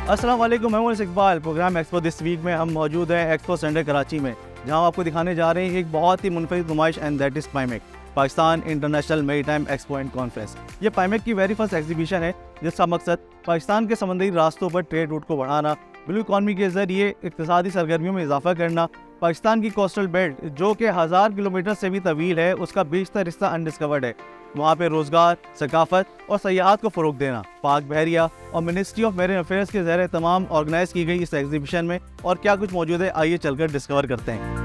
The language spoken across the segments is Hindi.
अस्सलाम वालेकुम, मैं हूं Iqbal. Program expo this week में हम मौजूद हैं एक्सपो सेंटर कराची में, जहां हम आपको दिखाने जा रहे हैं एक बहुत ही मुनफरिद नुमाइश and that is PIMEC, Pakistan international maritime expo and conference. ये पाइमेक की वेरी फर्स्ट एग्जीबिशन है जिसका मकसद पाकिस्तान के समंदरी रास्तों पर ट्रेड रूट को बढ़ाना, ब्लू इकॉनमी के जरिए इक्तिसादी सरगर्मियों में इजाफा करना, पाकिस्तान की कोस्टल बेल्ट जो कि 1000 किलोमीटर से भी तवील है उसका बेशतर हिस्सा अनडिस्कवर्ड है, वहाँ पे रोज़गार, सकाफत और सयाहत को फ़रोग देना। पाक बहरिया और मिनिस्ट्री ऑफ मेरीन अफेयर्स के ज़रिए तमाम ऑर्गेनाइज़ की गई इस एग्जीबिशन में और क्या कुछ मौजूद है, आइए चलकर डिस्कवर करते हैं।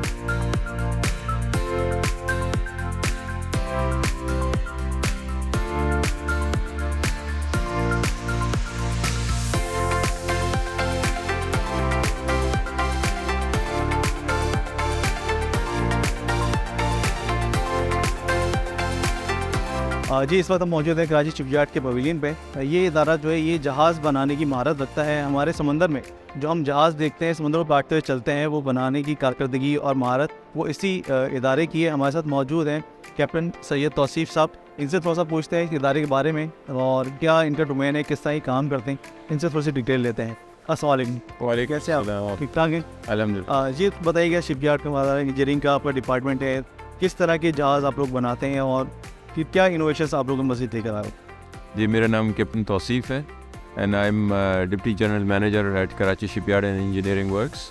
जी, इस वक्त हम मौजूद हैं कराची शिपयार्ड के पवेलियन पे। ये इदारा जो है ये जहाज़ बनाने की महारत रखता है। हमारे समंदर में जो हम जहाज़ देखते हैं, समुद्र को काटते हुए चलते हैं, वो बनाने की कारकर्दगी और महारत वो इसी इदारे की है। हमारे साथ मौजूद हैं कैप्टन सैयद तौसीफ़ साहब। इनसे थोड़ा सा पूछते हैं इस इदारे के बारे में और क्या इनका डोमेन है, किस तरह ये काम करते हैं, इनसे थोड़ी सी डिटेल लेते हैं। अस्सलाम वालेकुम, कैसे आप? ठीक ठाक हैं? अल्हम्दुलिल्लाह। जी बताइएगा, शिपयार्ड का हमारा इंजीनियरिंग का आपका डिपार्टमेंट है, किस तरह के जहाज़ आप लोग बनाते हैं और कि क्या इनोवेशंस आप लोग मज़ीद लेकर आ रहे हो? जी, मेरा नाम कैप्टन तौसीफ़ है and I M deputy general manager eight Karachi shipyard and engineering works.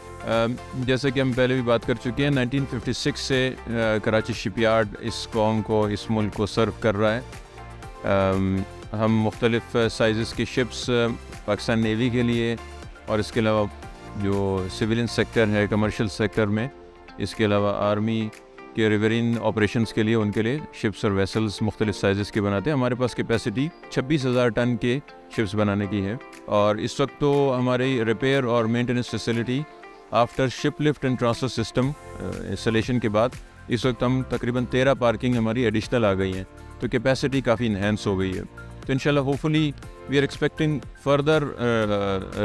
जैसे कि हम पहले भी बात कर चुके हैं, 1956 से कराची शिपयार्ड इस कौम को, इस मुल्क को सर्व कर रहा है। हम मुख्तलिफ़ साइज़ की शिप्स पाकिस्तान नेवी के लिए और इसके अलावा जो सिविलियन सेक्टर है, कमर्शियल सेक्टर में, इसके अलावा आर्मी के रिवरीन ऑपरेशंस के लिए उनके लिए शिप्स और वेसल्स मुख्तलिफ साइज़ के बनाते हैं। हमारे पास कैपेसिटी 26,000 टन के शिप्स बनाने की है और इस वक्त तो हमारी रिपेयर और maintenance facility after ship lift and transfer system installation के बाद इस वक्त हम तकरीबन 13 पार्किंग हमारी एडिशनल आ गई हैं, तो कैपेसिटी काफ़ी इन्हेंस हो गई है। तो इंशाल्लाह hopefully we are expecting further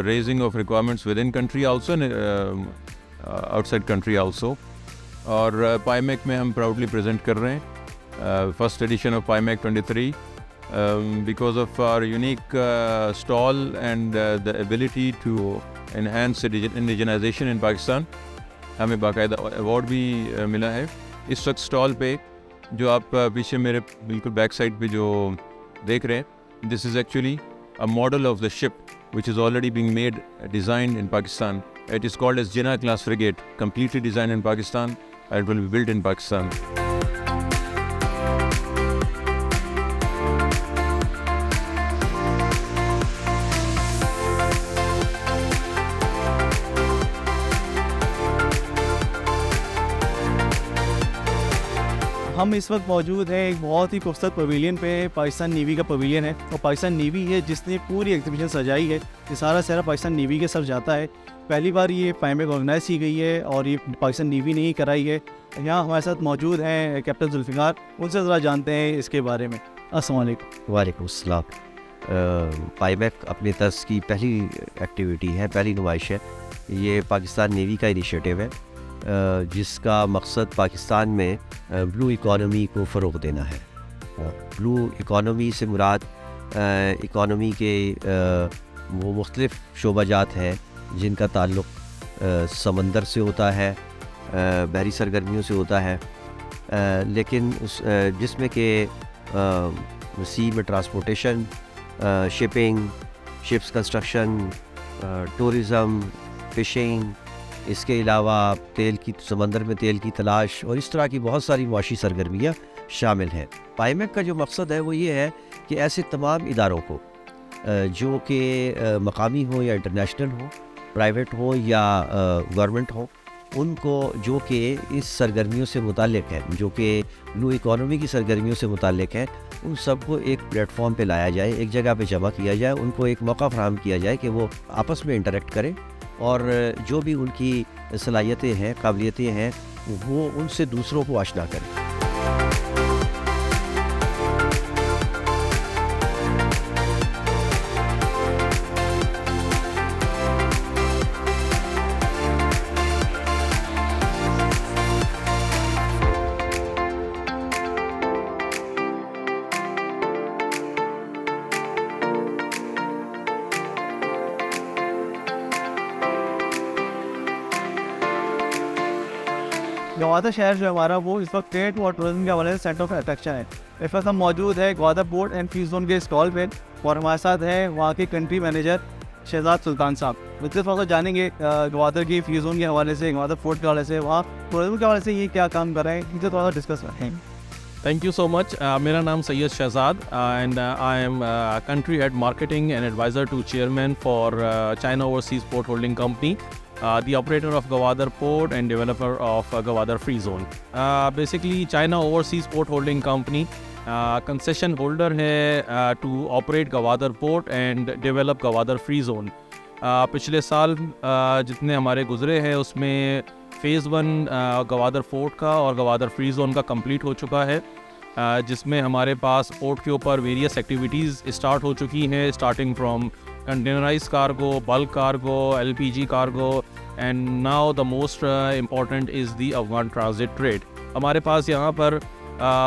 raising of requirements within country also outside country also. और पाइमेक में हम प्राउडली प्रेजेंट कर रहे हैं first edition of PIMEC 23 because of our unique stall and the ability to enhance indigenization in Pakistan. हमें बाकायदा अवार्ड भी मिला है। इस वक्त स्टॉल पे जो आप पीछे मेरे बिल्कुल बैक साइड पे जो देख रहे हैं, this is actually a model of the ship which is already being made, designed in Pakistan. It is called as Jinnah class frigate, completely designed in Pakistan and it will be built in Pakistan. हम इस वक्त मौजूद हैं एक बहुत ही खूबसूरत पवेलियन पे। पाकिस्तान नेवी का पवेलियन है और पाकिस्तान नेवी है जिसने पूरी एग्जीबिशन सजाई है। ये सारा सहरा पाकिस्तान नेवी के सर जाता है। पहली बार ये पाइमेक ऑर्गेनाइज की गई है और ये पाकिस्तान नेवी ने ही कराई है। यहाँ हमारे साथ मौजूद हैं कैप्टन जुल्फ़िकार, उनसे ज़रा जानते हैं इसके बारे में। अस्सलाम वालेकुम। वालेकुम अस्सलाम। पाइमेक अपने तर्ज की पहली एक्टिविटी है, पहली नुमाइश है। ये पाकिस्तान नेवी का इनिशिएटिव है जिसका मकसद पाकिस्तान में ब्लू इकॉनमी को फ़रोग़ देना है। ब्लू इकॉनमी से मुराद इकॉनमी के वो मुख्तलिफ़ शोबाजात हैं जिनका ताल्लुक़ समंदर से होता है, बहरी सरगर्मियों से होता है, लेकिन जिसमें कि सी में transportation, shipping, ships construction, tourism, phishing, इसके अलावा समंदर में तेल की तलाश और इस तरह की बहुत सारी मुआशी सरगर्मियाँ शामिल हैं। पाइमेक का जो मकसद है वो ये है कि ऐसे तमाम इदारों को जो कि मकामी हो या इंटरनेशनल हो, प्राइवेट हो या गवर्नमेंट हो, उनको जो कि इस सरगर्मियों से मुताल्लिक़ हैं, जो कि ब्लू इकॉनमी की सरगर्मियों से मुताल्लिक़ हैं, उन सबको एक प्लेटफॉर्म पे लाया जाए, एक जगह पे जमा किया जाए, उनको एक मौका फराहम किया जाए कि वो आपस में इंटरेक्ट करें और जो भी उनकी सलाहियतें हैं, काबिलियतें हैं, वो उनसे दूसरों को आशना करें। गवादर शहर जो है हमारा वो इस वक्त ट्रेड और टूरिज्म के हवाले से सेंटर ऑफ अट्रैक्शन है। इस वक्त हम मौजूद है Gwadar port and free zone के स्टॉल पे और हमारे साथ है वहाँ के कंट्री मैनेजर शहजाद सुल्तान साहब। मुझसे थोड़ा सा जानेंगे गवादर की फ्री जोन के हवाले से, गवादर पोर्ट के हवाले से, वहाँ टूरिज्म के हवाले से ये क्या काम कर रहे हैं, इनसे थोड़ा सा डिस्कस करते हैं। Thank you so much. मेरा नाम Syed Shahzad and I am country head marketing and adviser to chairman for China overseas port holding company, the operator of Gwadar Port and developer of Gwadar Free Zone. Basically, China Overseas Port Holding Company concession holder है to operate Gwadar Port and develop Gwadar Free Zone. पिछले साल जितने हमारे गुजरे हैं उसमें फ़ेज़ 1 गवादर पोर्ट का और गवादर फ्री जोन का कंप्लीट हो चुका है, जिसमें हमारे पास पोर्ट के ऊपर वेरियस एक्टिविटीज़ स्टार्ट हो चुकी हैं, starting from containerise cargo, bulk cargo, LPG cargo and now the most important is the Afghan transit trade. हमारे पास यहाँ पर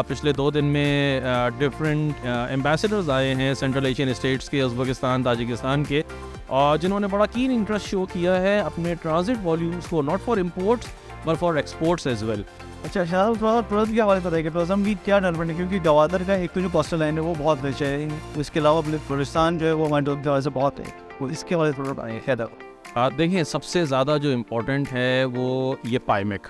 पिछले 2 दिन में डिफरेंट एम्बेसडर्स आए हैं सेंट्रल एशियन स्टेट्स के, उज़्बेकिस्तान, ताजिकिस्तान के, और जिन्होंने बड़ा कीन इंटरेस्ट शो किया है अपने ट्रांजिट वॉल्यूम्स को, not for imports but for exports as well. अच्छा शहजाद, थोड़ा टूरिज्म के हवाले से बताइए, टूरिज्म की क्या डेवलपमेंट है, क्योंकि गवादर का एक तो जो कोस्टल लाइन है वो बहुत रिच है, इसके अलावा बलूचिस्तान जो है वो हमारे टूरिज्म के हवाले से बहुत है, वो इसके हवाले से थोड़ा बताइए। देखिए, सबसे ज़्यादा जो इम्पोर्टेंट है वो ये पाइमेक,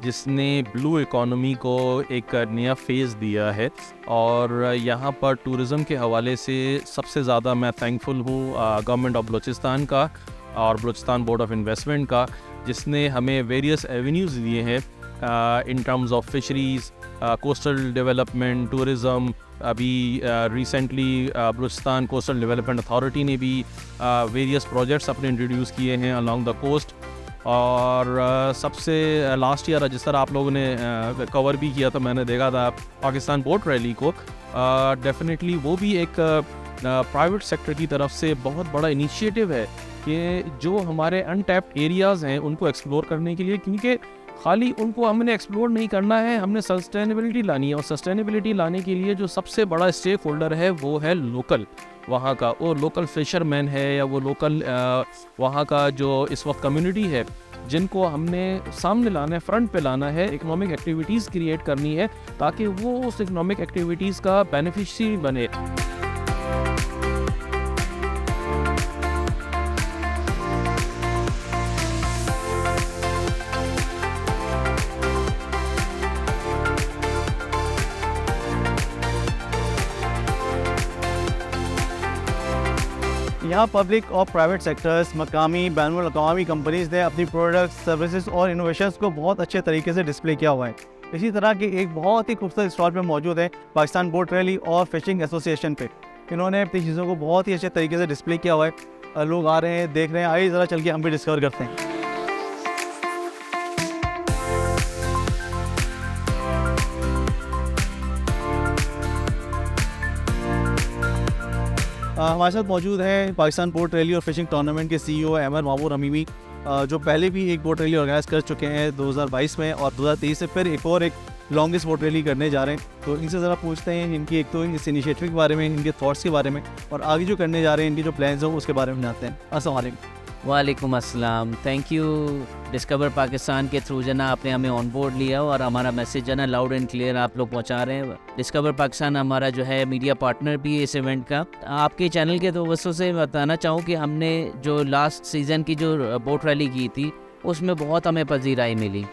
जिसने ब्लू इकोनॉमी को एक नया फेज़ दिया है, और यहाँ पर टूरिज़म के हवाले से सबसे ज़्यादा मैं थैंकफुल हूँ गवर्नमेंट ऑफ बलूचिस्तान का और बलूचिस्तान बोर्ड ऑफ इन्वेस्टमेंट का, जिसने हमें वेरियस एवेन्यूज़ दिए हैं in terms of fisheries, coastal development, tourism. अभी recently Balochistan coastal development authority ने भी वेरियस प्रोजेक्ट्स अपने इंट्रोड्यूस किए हैं अलॉन्ग द कोस्ट, और सबसे लास्ट ईयर जिस तरह आप लोगों ने कवर भी किया था, मैंने देखा था पाकिस्तान बोट रैली को, डेफिनेटली वो भी एक प्राइवेट सेक्टर की तरफ से बहुत बड़ा इनिशिएटिव है कि जो हमारे अनटैप्ड एरियाज़ हैं उनको एक्सप्लोर करने के लिए, क्योंकि खाली उनको हमने एक्सप्लोर नहीं करना है, हमने सस्टेनेबिलिटी लानी है, और सस्टेनेबिलिटी लाने के लिए जो सबसे बड़ा स्टेक होल्डर है वो है लोकल, वहाँ का वो लोकल फिशरमैन है या वो लोकल वहाँ का जो इस वक्त कम्युनिटी है, जिनको हमने सामने लाना है, फ्रंट पे लाना है, इकोनॉमिक एक्टिविटीज़ क्रिएट करनी है ताकि वो उस इकोनॉमिक एक्टिविटीज़ का बेनिफिशियरी बने। यहाँ पब्लिक और प्राइवेट सेक्टर्स, मकामी बैनुल अक़वामी कंपनीज़ ने अपनी प्रोडक्ट्स, सर्विसेज और इनोवेशंस को बहुत अच्छे तरीके से डिस्प्ले किया हुआ है। इसी तरह के एक बहुत ही खूबसूरत स्टॉल पे मौजूद है पाकिस्तान बोट रैली और फिशिंग एसोसिएशन पे। इन्होंने अपनी चीज़ों को बहुत ही अच्छे तरीके से डिस्प्ले किया हुआ है, लोग आ रहे हैं, देख रहे हैं। आइए ज़रा चल के हम भी डिस्कवर करते हैं। हमारे साथ मौजूद है पाकिस्तान बोट रैली और फिशिंग टूर्नामेंट के CEO अहमद मामूर अमीमी, जो पहले भी एक बोट रैली ऑर्गेनाइज कर चुके हैं 2022 में, और 2023 से फिर एक लॉन्गेस्ट बोट रैली करने जा रहे हैं। तो इनसे ज़रा पूछते हैं इनकी एक तो इस इनिशिएटिव के बारे में, इनके थॉट्स के बारे में, और आगे जो करने जा रहे हैं इनकी जो प्लान्स हैं उसके बारे में जानते हैं। अस्सलाम वालेकुम। वालेकुम अस्सलाम। थैंक यू डिस्कवर पाकिस्तान के थ्रू जना आपने हमें ऑन बोर्ड लिया और हमारा मैसेज जना लाउड एंड क्लियर आप लोग पहुंचा रहे हैं। डिस्कवर पाकिस्तान हमारा जो है मीडिया पार्टनर भी है इस इवेंट का। आपके चैनल के तो वजह से बताना चाहूँ कि हमने जो लास्ट सीज़न की जो बोट रैली की थी उसमें बहुत हमें पजीराई मिली।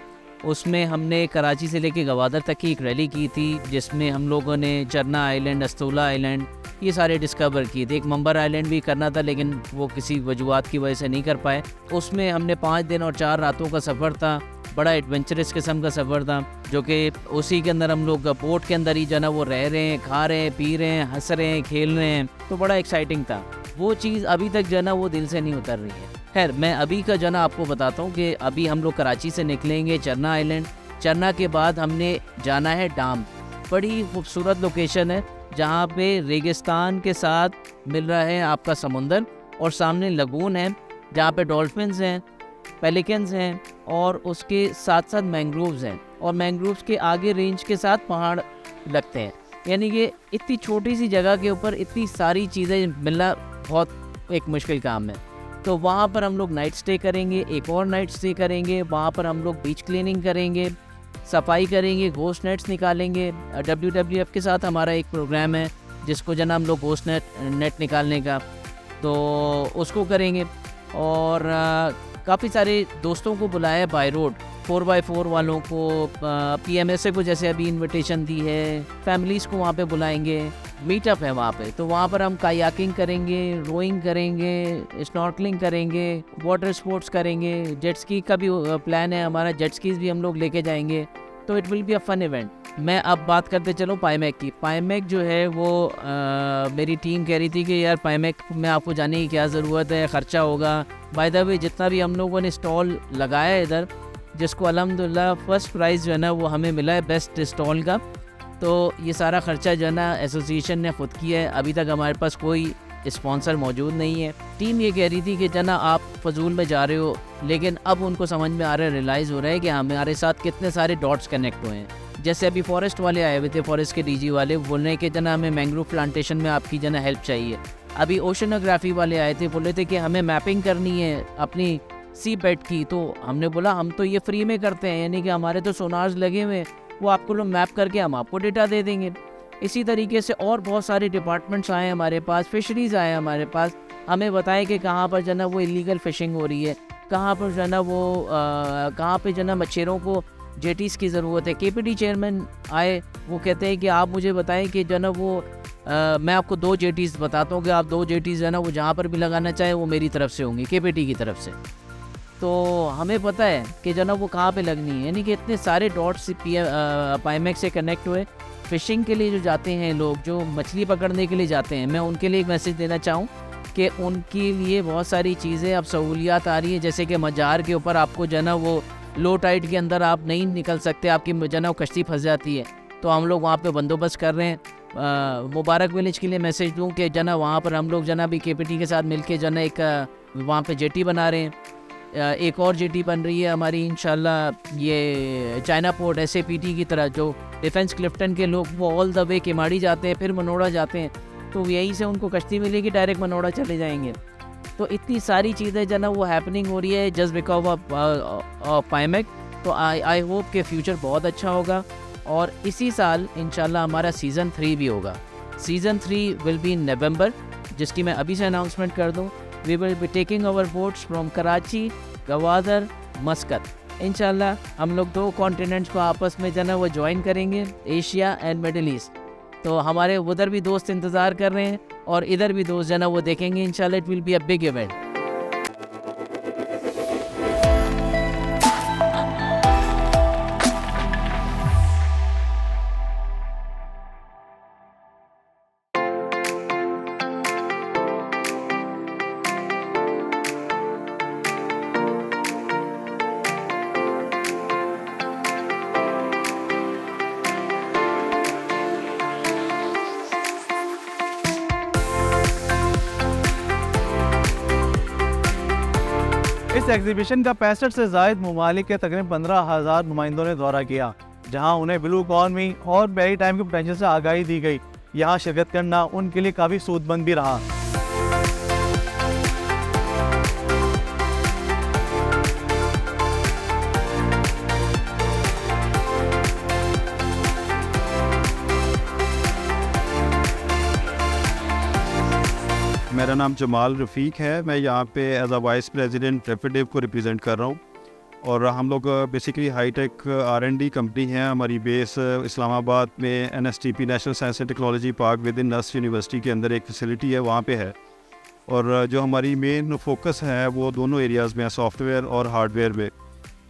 उसमें हमने कराची से लेके गवादर तक की एक रैली की थी, जिसमें हम लोगों ने चरना आइलैंड, अस्तौला आइलैंड, ये सारे डिस्कवर किए थे। एक मंबर आइलैंड भी करना था लेकिन वो किसी वजूहत की वजह से नहीं कर पाए। उसमें हमने 5 दिन और 4 रातों का सफ़र था, बड़ा एडवेंचरस किस्म का सफ़र था, जो कि उसी के अंदर हम लोग बोट के अंदर ही जो ना वो रह रहे हैं, खा रहे हैं, पी रहे हैं, हंस रहे हैं, खेल रहे हैं, तो बड़ा एक्साइटिंग था। वो चीज़ अभी तक जो ना वो दिल से नहीं उतर रही है। खैर, मैं अभी का जो ना आपको बताता हूँ कि अभी हम लोग कराची से निकलेंगे चरना आइलैंड। चरना के बाद हमने जाना है डाम। बड़ी खूबसूरत लोकेशन है जहाँ पे रेगिस्तान के साथ मिल रहा है आपका समुंदर, और सामने लगून है जहाँ पे डॉल्फिन्स हैं, पेलिकन्स हैं, और उसके साथ साथ मैंग्रोव्स हैं, और मैंग्रोव्स के आगे रेंज के साथ पहाड़ लगते हैं। यानी कि इतनी छोटी सी जगह के ऊपर इतनी सारी चीज़ें मिलना बहुत एक मुश्किल काम है। तो वहाँ पर हम लोग नाइट स्टे करेंगे, एक और नाइट स्टे करेंगे, वहाँ पर हम लोग बीच क्लीनिंग करेंगे, सफाई करेंगे, घोस्ट नेट्स निकालेंगे। WWF के साथ हमारा एक प्रोग्राम है जिसको जना हम लोग घोस्ट नेट निकालने का, तो उसको करेंगे। और काफ़ी सारे दोस्तों को बुलाया है बाय रोड, 4x4 वालों को, PMSA को जैसे अभी इनविटेशन दी है, फैमिलीज़ को वहाँ पे बुलाएंगे। मीटअप है वहाँ पे, तो वहाँ पर हम कायाकिंग करेंगे, रोइंग करेंगे, स्नॉर्कलिंग करेंगे, वाटर स्पोर्ट्स करेंगे, जेट स्की का भी प्लान है हमारा, जेट स्कीज भी हम लोग लेके जाएंगे। तो it will be a fun event. मैं अब बात करते चलो पाईमैक की। पाईमैक जो है वो मेरी टीम कह रही थी कि यार पाईमैक में आपको जाने की क्या ज़रूरत है, ख़र्चा होगा। बाय द वे जितना भी हम लोगों ने स्टॉल लगाया है इधर, जिसको अल्हम्दुलिल्लाह फर्स्ट प्राइज़ जो है ना वो हमें मिला है बेस्ट स्टॉल का, तो ये सारा ख़र्चा जो है ना एसोसिएशन ने ख़ुद किया है। अभी तक हमारे पास कोई स्पॉन्सर मौजूद नहीं है। टीम ये कह रही थी कि जना आप फजूल में जा रहे हो, लेकिन अब उनको समझ में आ रहा है, रियलाइज़ हो रहा है कि हमारे साथ कितने सारे डॉट्स कनेक्ट हुए हैं। जैसे अभी फॉरेस्ट वाले आए हुए थे, फॉरेस्ट के DG वाले, बोल रहे हैं कि जना हमें मैंग्रोव प्लांटेशन में आपकी जना हेल्प चाहिए। अभी ओशनोग्राफी वाले आए थे, बोल रहे थे कि हमें मैपिंग करनी है अपनी सी बेड की, तो हमने बोला हम तो ये फ्री में करते हैं, यानी कि हमारे तो सोनार्स लगे हुए हैं, वो आपको लोग मैप करके हम आपको डेटा दे देंगे। इसी तरीके से और बहुत सारे डिपार्टमेंट्स आए हमारे पास, फिशरीज़ आए हमारे पास, हमें बताएं कि कहाँ पर जना वो इलीगल फ़िशिंग हो रही है, कहाँ पर जना वो कहाँ पे जना मच्छरों को जेटीज़ की ज़रूरत है। KPT चेयरमैन आए, वो कहते हैं कि आप मुझे बताएं कि जना वो मैं आपको 2 जेटीज़ बताता हूँ कि आप 2 जेटीज़ है ना वो जहाँ पर भी लगाना चाहें वो मेरी तरफ से होंगी, KPT की तरफ से। तो हमें पता है कि जना वो कहाँ पे लगनी है, यानी कि इतने सारे डॉट्स पाईमैक से कनेक्ट हुए। फ़िशिंग के लिए जो जाते हैं लोग, जो मछली पकड़ने के लिए जाते हैं, मैं उनके लिए एक मैसेज देना चाहूँ कि उनके लिए बहुत सारी चीज़ें अब सहूलियात आ रही है। जैसे कि मजार के ऊपर आपको जना वो लो टाइड के अंदर आप नहीं निकल सकते, आपकी जना वो कश्ती फंस जाती है, तो हम लोग वहाँ पे बंदोबस्त कर रहे हैं। मुबारक विलेज के लिए मैसेज दूँ कि जना वहाँ पर हम लोग जना भी KPT के साथ मिलके जना एक वहाँ पे जेटी बना रहे हैं। एक और जेटी बन रही है हमारी इंशाल्लाह, ये चाइना पोर्ट SAPT की तरह, जो डिफेंस क्लिफ्टन के लोग वो ऑल द वे किमाड़ी जाते हैं, फिर मनोड़ा जाते हैं, तो यहीं से उनको कश्ती मिलेगी, डायरेक्ट मनोड़ा चले जाएंगे। तो इतनी सारी चीज़ें जो ना वो हैपनिंग हो रही है जस्ट बिकॉज ऑफ पाईमैक। तो आई होप कि फ्यूचर बहुत अच्छा होगा, और इसी साल इंशाल्लाह हमारा सीज़न 3 भी होगा। Season 3 will be in November, जिसकी मैं अभी से अनाउंसमेंट कर दूँ। We will be taking our boats from Karachi, Gwadar, Muscat. इंशाल्लाह हम लोग 2 कॉन्टिनेंट्स को आपस में जना वो ज्वाइन करेंगे, एशिया एंड मिडिल ईस्ट। तो हमारे उधर भी दोस्त इंतज़ार कर रहे हैं और इधर भी दोस्त जना वो देखेंगे। इंशाल्लाह it will be a big event. इस एग्जीबिशन का 65 से ज़ायद ममालिक के तकरीबन 15,000 नुमाइंदों ने दौरा किया, जहां उन्हें ब्लू इकॉनमी और मैरी टाइम के पोटेंशियल से आगाही दी गई। यहां शिरकत करना उनके लिए काफ़ी सूदमंद भी रहा। मेरा नाम जमाल रफ़ीक है। मैं यहाँ पे एज अ वाइस प्रेसिडेंट रेफिडेव को रिप्रेजेंट कर रहा हूँ, और हम लोग बेसिकली हाईटेक R&D कंपनी है। हमारी बेस इस्लामाबाद में NSTP national science and technology park within NUST university के अंदर एक फैसिलिटी है, वहाँ पे है। और जो हमारी मेन फोकस है वो दोनों एरियाज़ में है, सॉफ्टवेयर और हार्डवेयर में।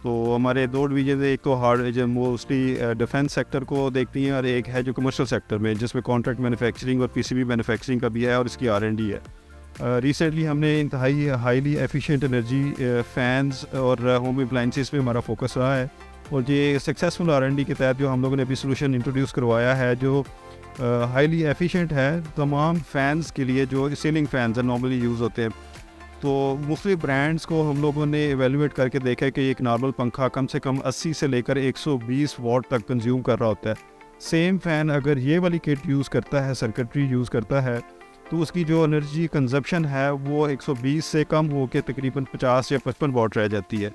तो हमारे 2 डिवीजन है, एक तो हार्ड मोस्टली डिफेंस सेक्टर को देखती हैं, और एक है जो कमर्शियल सेक्टर में, जिसमें कॉन्ट्रैक्ट मैन्युफैक्चरिंग और PCB मैन्युफैक्चरिंग का भी है, और इसकी R&D है। रिसेंटली हमने इंतहाई हाईली एफिशिएंट एनर्जी फ़ैन्स और होम अप्लाइंसेस पे हमारा फोकस रहा है, और ये सक्सेसफुल R&D के तहत जो हम लोगों ने अभी सोल्यूशन इंट्रोड्यूस करवाया है, जो हाईली एफिशिएंट है तमाम फ़ैन्स के लिए, जो सीलिंग फ़ैन्स नॉर्मली यूज़ होते हैं। तो मुख्तलिफ ब्रांड्स को हम लोगों ने एवेलुएट करके देखा है कि एक नॉर्मल पंखा कम से कम 80 से लेकर 120 वाट तक कंज्यूम कर रहा होता है। सेम फ़ैन अगर ये वाली किट यूज़ करता है, सर्किटरी यूज़ करता है, तो उसकी जो एनर्जी कंजप्शन है वो 120 से कम हो के तकरीबन 50 या 55 वाट रह जाती है।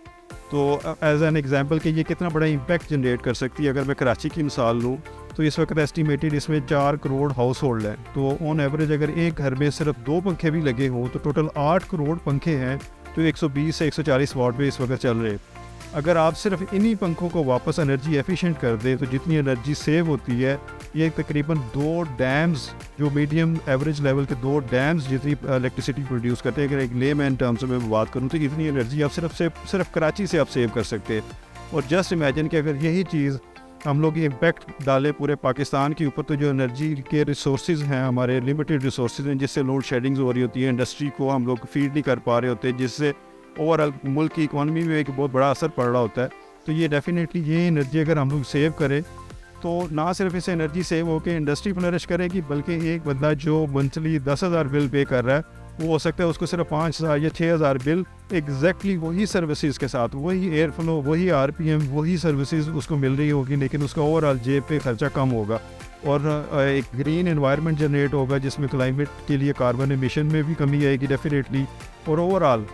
तो एज एन एग्जांपल कि ये कितना बड़ा इम्पैक्ट जनरेट कर सकती है। अगर मैं कराची की मिसाल लूँ तो इस वक्त एस्टिमेटेड इसमें 4 करोड़ हाउस होल्ड हैं, तो ऑन एवरेज अगर एक घर में सिर्फ 2 पंखे भी लगे हों तो टोटल 8 करोड़ पंखे हैं जो 120 से 140 वाट पे इस वक्त चल रहे हैं। अगर आप सिर्फ इन्हीं पंखों को वापस एनर्जी एफिशिएंट कर दें तो जितनी एनर्जी सेव होती है ये तकरीबन 2 डैम्स, जो मीडियम एवरेज लेवल के 2 डैम्स जितनी इलेक्ट्रिसिटी प्रोड्यूस करते हैं। अगर एक लेमैन टर्म्स में बात करूँ तो इतनी एनर्जी आप सिर्फ कराची से आप सेव कर सकते हैं। और जस्ट इमेजिन कि अगर यही चीज़ हम लोग इम्पैक्ट डालें पूरे पाकिस्तान के ऊपर, तो जो एनर्जी के रिसोर्सेज हैं हमारे लिमिटेड रिसोर्सेज हैं जिससे लोड शेडिंग्स हो रही होती है, इंडस्ट्री को हम लोग फीड नहीं कर पा रहे होते, जिससे ओवरऑल मुल्क की इकॉनमी में एक बहुत बड़ा असर पड़ रहा होता है। तो ये डेफिनेटली ये एनर्जी अगर हम लोग सेव करें तो ना सिर्फ इससे एनर्जी सेव होकर इंडस्ट्री फ्लरिश करेगी, बल्कि एक बंदा जो मंथली 10,000 बिल पे कर रहा है वो हो सकता है उसको सिर्फ 5,000 या 6,000 बिल एग्जैक्टली वही सर्विसेज के साथ, वही एयर फ्लो, वही RPM, वही सर्विसेज उसको मिल रही होगी, लेकिन उसका ओवरऑल जेब पे खर्चा कम होगा और एक ग्रीन एनवायरनमेंट जनरेट होगा जिसमें क्लाइमेट के लिए कार्बन एमिशन में भी कमी आएगी डेफिनेटली। और ओवरऑल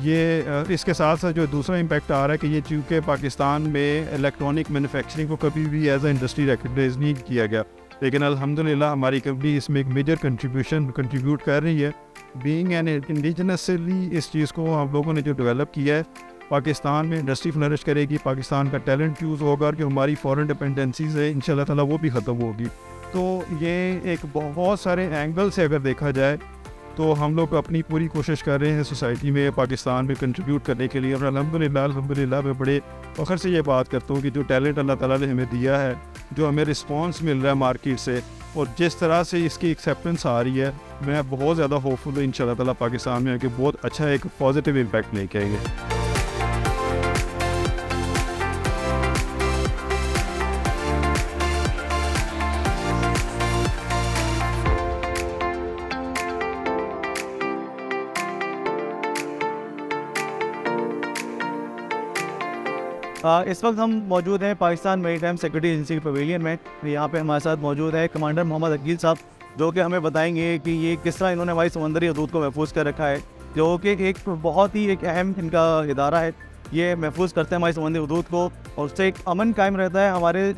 ये इसके साथ साथ जो दूसरा इम्पैक्ट आ रहा है कि ये चूँकि पाकिस्तान में इलेक्ट्रॉनिक मैन्युफैक्चरिंग को कभी भी एज अ इंडस्ट्री रिकगनाइज नहीं किया गया, लेकिन अल्हम्दुलिल्लाह हमारी कंपनी इसमें एक मेजर कंट्रीब्यूट कर रही है। बीइंग एन इंडिजिनसली इस चीज़ को हम लोगों ने जो डेवलप किया है, पाकिस्तान में इंडस्ट्री फ्लरिश करेगी, पाकिस्तान का टैलेंट यूज़ होगा और जो हमारी फॉरेन डिपेंडेंसीज है इंशाल्लाह ताला वो भी ख़त्म होगी। तो ये एक बहुत सारे एंगल से अगर देखा जाए तो हम लोग अपनी पूरी कोशिश कर रहे हैं सोसाइटी में, पाकिस्तान में कंट्रीब्यूट करने के लिए। और अल्हम्दुलिल्लाह मैं बड़े फ़ख्र से ये बात करता हूँ कि जो टैलेंट अल्लाह ताला ने हमें दिया है, जो हमें रिस्पांस मिल रहा है मार्केट से और जिस तरह से इसकी एक्सेप्टेंस आ रही है, मैं बहुत ज़्यादा होपफुल हूँ इंशाल्लाह ताला पाकिस्तान में आके बहुत अच्छा एक पॉजिटिव इम्पैक्ट लेके आएंगे। इस वक्त हम मौजूद हैं पाकिस्तान मेरीटाइम सिक्योरिटी एजेंसी के पवेलियन में। यहाँ पे हमारे साथ मौजूद है कमांडर मोहम्मद अकील साहब, जो कि हमें बताएंगे कि ये किस तरह इन्होंने हमारी समंदरी हदूद को महफूज कर रखा है, जो कि एक बहुत ही एक अहम इनका इदारा है। ये महफूज करते हैं हमारी समंदरी हदूद को और उससे एक अमन कायम रहता है हमारे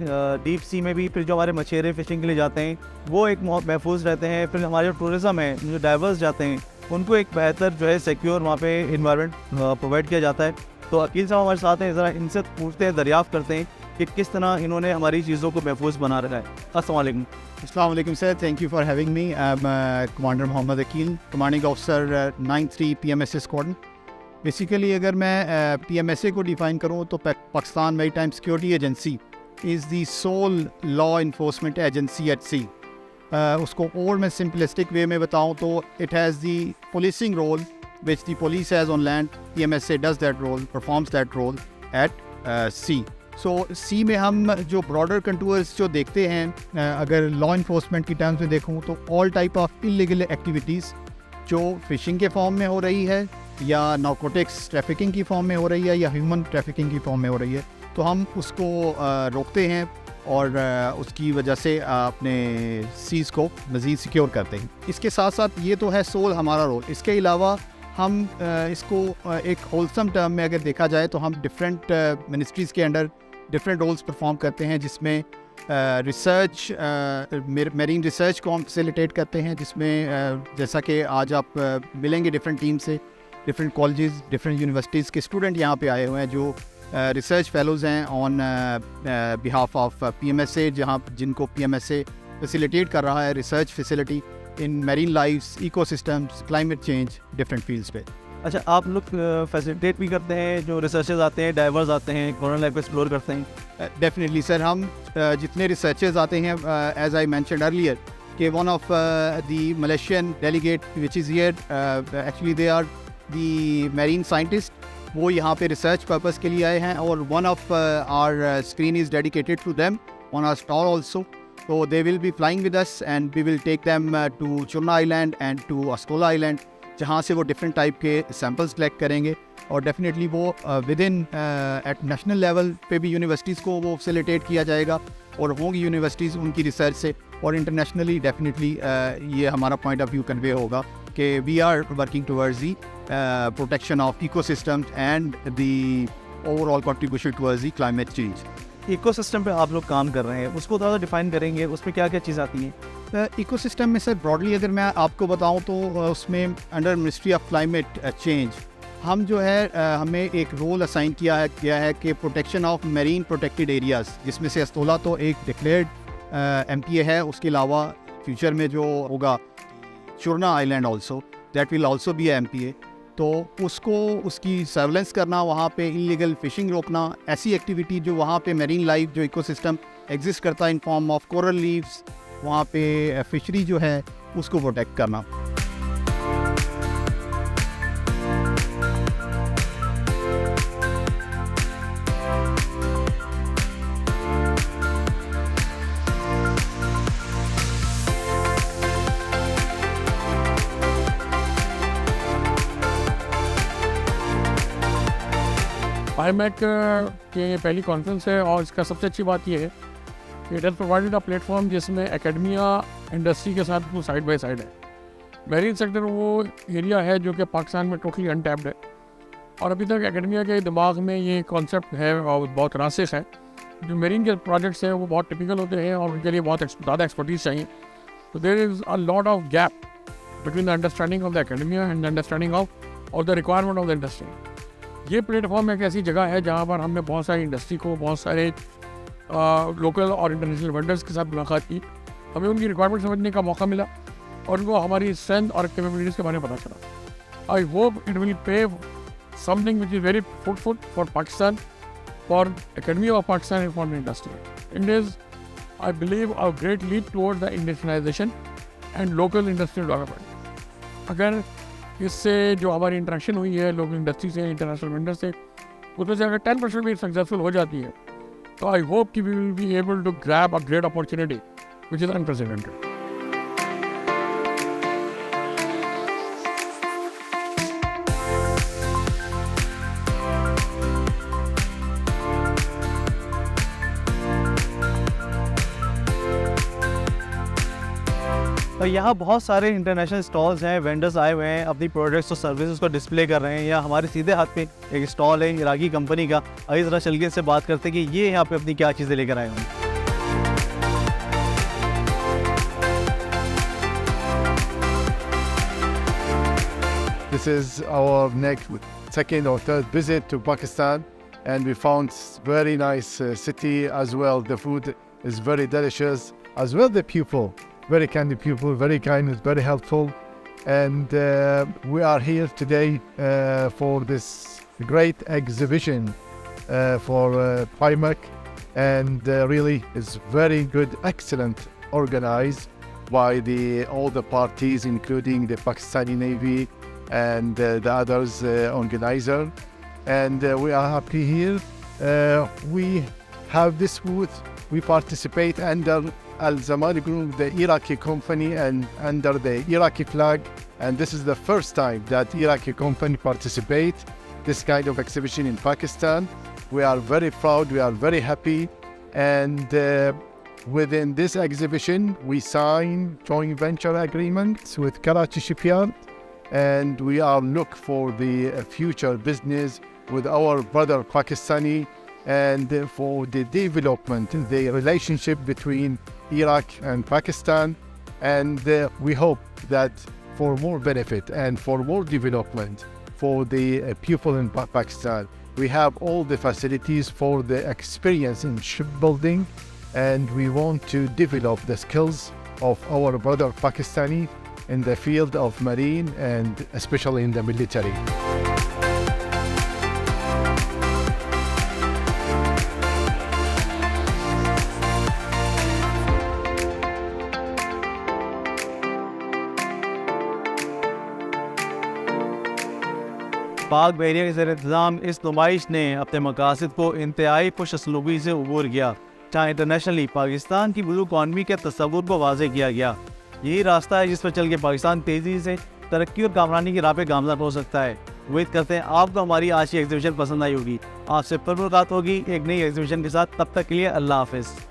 डीप सी में भी। फिर जो हमारे मछेरे फिशिंग के लिए जाते हैं वो एक महफूज रहते हैं। फिर हमारे जो टूरिज़म है, जो डाइवर्स जाते हैं, उनको एक बेहतर जो है सिक्योर वहाँ पे इन्वायरमेंट प्रोवाइड किया जाता है। तो अकील साहब हमारे साथ हैं, ज़रा इनसे पूछते हैं, दरियाफ़्त करते हैं कि किस तरह इन्होंने हमारी चीज़ों को महफूज बना रखा है। अस्सलाम वालेकुम। Assalamu alaikum sir, thank you for having me. I'm Commander Mohammad Akil, Commanding Officer 93 PMSA Squadron. Basically अगर मैं PMSA को डिफ़ाइन करूँ तो Pakistan maritime security agency is the sole law enforcement agency at sea. उसको और मैं सिंपलिस्टिक वे में बताऊँ तो it has the policing role which the police has on land. PMSA does that role, performs that role at sea. So सी में हम जो ब्रॉडर कंटूर्स जो देखते हैं, अगर लॉ इन्फोर्समेंट की टर्म्स में देखूँ तो all type of illegal activities जो फिशिंग के फॉर्म में हो रही है या नारकोटिक्स ट्रैफिकिंग की फॉर्म में हो रही है या ह्यूमन ट्रैफिकिंग की फॉर्म में हो रही है, तो हम उसको रोकते हैं और उसकी वजह से अपने सीज़ को मज़ीद सिक्योर करते हैं। इसके साथ साथ ये तो है सोल हमारा रोल। इसके अलावा हम इसको एक होलसम टर्म में अगर देखा जाए तो हम डिफरेंट मिनिस्ट्रीज़ के अंडर डिफरेंट रोल्स परफॉर्म करते हैं, जिसमें रिसर्च, मेरीन रिसर्च को हम फैसिलिटेट करते हैं, जिसमें जैसा कि आज आप मिलेंगे डिफरेंट टीम से, डिफरेंट कॉलेजेस, डिफरेंट यूनिवर्सिटीज़ के स्टूडेंट यहाँ पे आए हुए हैं जो रिसर्च फेलोज़ हैं ऑन बिहाफ ऑफ PMSA, जिनको PMSA फैसिलिटेट कर रहा है research facility in marine lifes, ecosystems, climate change, different fields पे। अच्छा, आप लोग फैसिलिटेट भी करते हैं, जो रिसर्चर्स आते हैं, डाइवर्स आते हैं, कोरोना लाइफ को एक्सप्लोर करते हैं? डेफिनेटली सर, हम जितने रिसर्चर्स आते हैं, एज आई मैंशनड अर्लियर कि one of the Malaysian delegate which is here, actually they are the marine scientist, वो यहाँ पे रिसर्च पर्पस के लिए आए हैं और one of our screen is dedicated to them on our stall also. So they will be flying with us and we will take them to Churna Island and to Askola Island, जहाँ से वो डिफरेंट टाइप के सैम्पल्स कलेक्ट करेंगे और डेफिनेटली वो within at national level पे भी यूनिवर्सिटीज़ को वो फैसिलिटेट किया जाएगा और होंगी यूनिवर्सिटीज़ उनकी रिसर्च से, और इंटरनेशनली डेफिनेटली ये हमारा पॉइंट ऑफ व्यू कन्वे होगा कि we are working towards the protection of ecosystems and the overall contribution towards the climate change. Ecosystem पे आप लोग काम कर रहे हैं, उसको थोड़ा डिफाइन करेंगे, उसमें क्या क्या चीज़ आती हैं? इकोसिस्टम में सर ब्रॉडली अगर मैं आपको बताऊं तो उसमें under ministry of climate change हम जो है हमें एक रोल असाइन किया है कि protection of marine protected areas, जिसमें से अस्तोला तो एक डिक्लेयर्ड MPA है, उसके अलावा फ्यूचर में जो होगा Churna island also that will also be MPA, तो उसको उसकी सर्वेलेंस करना, वहाँ पे इलीगल फिशिंग रोकना, ऐसी एक्टिविटी जो वहाँ पे मेरीन लाइफ जो इकोसिस्टम एग्जिस्ट करता है in form of coral leaves, वहाँ पे फिशरी जो है उसको प्रोटेक्ट करना. पाईमैक के पहली कॉन्फ्रेंस है और इसका सबसे अच्छी बात यह है कि it has provided a platform जिसमें एकेडमिया इंडस्ट्री के साथ वो साइड बाय साइड है. मेरीन सेक्टर वो एरिया है जो कि पाकिस्तान में टोटली अनटैप्ड है और अभी तक एकेडमिया के दिमाग में ये कॉन्सेप्ट है और बहुत रासिख है. जो मेरीन के प्रोजेक्ट्स हैं वो बहुत टिपिकल होते हैं और उनके लिए बहुत ज़्यादा एक्सपर्टीज़ चाहिए. तो there is a lot of gap between the understanding of the academia and the understanding of the requirement of the industry. ये प्लेटफॉर्म एक ऐसी जगह है जहाँ पर हमने बहुत सारी इंडस्ट्री को, बहुत सारे लोकल और इंटरनेशनल वेंडर्स के साथ मुलाकात की. हमें उनकी रिक्वायरमेंट समझने का मौका मिला और उनको हमारी स्ट्रेंथ और कैपेबिलिटीज़ के बारे में पता चला. I hope it will pave something which is very fruitful for Pakistan, for academy of Pakistan and for the industry. It is I believe a great lead towards the industrialization and local industrial development. अगर इससे जो हमारी इंटरेक्शन हुई है लोकल इंडस्ट्री से, इंटरनेशनल वेंडर से, उसमें से अगर 10% भी सक्सेसफुल हो जाती है तो आई होप कि we will be able to grab a great opportunity which is unprecedented. और यहाँ बहुत सारे इंटरनेशनल स्टॉल्स हैं, वेंडर्स आए हुए हैं, अपनी प्रोडक्ट्स और सर्विसेज को डिस्प्ले कर रहे हैं. या हमारे सीधे हाथ पे एक स्टॉल है इराकी कंपनी का. आइए ज़रा चल के इससे बात करते हैं कि ये यहाँ पे अपनी क्या चीज़ें लेकर आए हैं. This is our second or third visit to Pakistan, and we found very nice city as well. The food is very delicious, as well the people, very kind people, very kind, very helpful. And we are here today for this great exhibition for PIMEC, and really is very good, excellent, organized by all the parties, including the Pakistani Navy and the others organizer. And we are happy here. We have this booth. We participate under Al Zamali Group, the Iraqi company, and under the Iraqi flag. And this is the first time that Iraqi company participate this kind of exhibition in Pakistan. We are very proud. We are very happy. And within this exhibition, we sign joint venture agreements with Karachi Shipyard. And we are look for the future business with our brother Pakistani, and for the development, the relationship between Iraq and Pakistan. And we hope that for more benefit and for more development for the people in Pakistan, we have all the facilities for the experience in shipbuilding, and we want to develop the skills of our brother Pakistani in the field of marine and especially in the military. पाक बहरिया के ज़ेर इंतज़ाम इस नुमाइश ने अपने मकासद को इंतहाई खुश असलूबी से अबूर किया, जहाँ इंटरनेशनली पाकिस्तान की ब्लू इकॉनमी के तस्वुर को वाज़े किया गया. यही रास्ता है जिस पर चल के पाकिस्तान तेज़ी से तरक्की और कामरानी की राह पे गामज़न हो सकता है. उम्मीद करते हैं आपको हमारी आज की एग्जीबिशन पसंद आई होगी. आपसे फिर मुलाकात होगी एक नई एग्जीबिशन के साथ. तब तक के लिए अल्लाह हाफ़िज़.